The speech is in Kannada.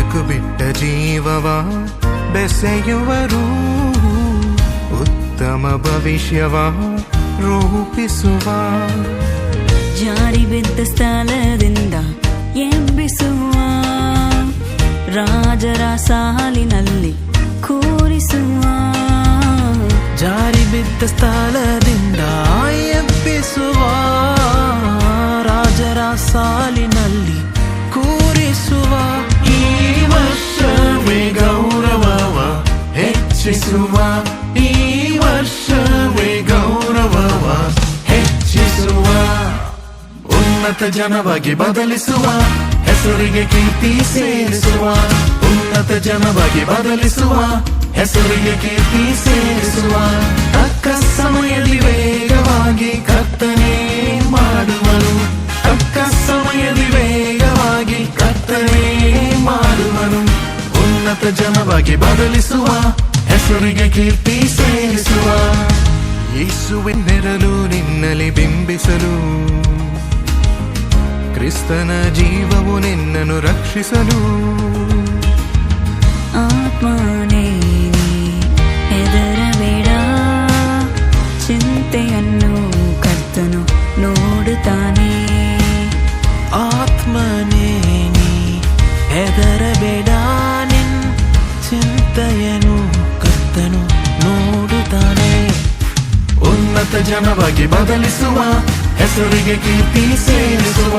ಬೆಳಕು ಬಿಟ್ಟ ಜೀವವ ಬೆಸೆಯುವರು, ಉತ್ತಮ ಭವಿಷ್ಯವ ರೂಪಿಸುವ. ಜಾರಿ ಬಿದ್ದ ಸ್ಥಳದಿಂದ ಎಬ್ಬಿಸುವ, ರಾಜರ ಸಾಲಿನಲ್ಲಿ ಕೂರಿಸುವ. ಜಾರಿ ಬಿದ್ದ ಸ್ಥಳದಿಂದ ಎಬ್ಬಿಸುವ, ರಾಜರ ಸಾಲಿನಲ್ಲಿ ಕೂರಿಸುವ. ಈ ವರ್ಷವೇ ಗೌರವವ ಹೆಚ್ಚಿಸುವ, ಈ ವರ್ಷವೇ ಗೌರವವ ಹೆಚ್ಚಿಸುವ. ಉನ್ನತ ಜನವಾಗಿ ಬದಲಿಸುವ, ಹೆಸರಿಗೆ ಕೀರ್ತಿ ಸೇರಿಸುವ. ಉನ್ನತ ಜನವಾಗಿ ಬದಲಿಸುವ, ಹೆಸರಿಗೆ ಕೀರ್ತಿ ಸೇರಿಸುವ. ತಕ್ಕ ಸಮಯದಲ್ಲಿ ವೇಗವಾಗಿ ಕರ್ತನೆ ಮಾಡುವನು, ತಕ್ಕ ಸಮಯದಲ್ಲಿ ವೇಗವಾಗಿ ಕರ್ತನೆ ಮಾಡುವನು. ಉನ್ನತ ಜನವಾಗಿ ಬದಲಿಸುವ, ಹೆಸರಿಗೆ ಕೀರ್ತಿ ಸೇರಿಸುವ. ಯೇಸುವಿನ ನೆರಳು ನಿನ್ನಲ್ಲಿ ಬಿಂಬಿಸಲು, ಕ್ರಿಸ್ತನ ಜೀವವು ನಿನ್ನನ್ನು ರಕ್ಷಿಸಲು. ಆತ್ಮನೇ ಹೆದರಬೇಡ, ಚಿಂತೆಯನ್ನು ಕರ್ತನು ನೋಡುತ್ತಾನೆ. ಆತ್ಮನೇ ನೀ ಹೆದರಬೇಡ, ನಿನ್ ಚಿಂತೆಯನ್ನು ಕರ್ತನು ನೋಡುತ್ತಾನೆ. ಉನ್ನತ ಜನವಾಗಿ ಬದಲಿಸುವ, ಹೆಸರಿಗೆ ಕೀರ್ತಿ ಸೇರಿಸುವ.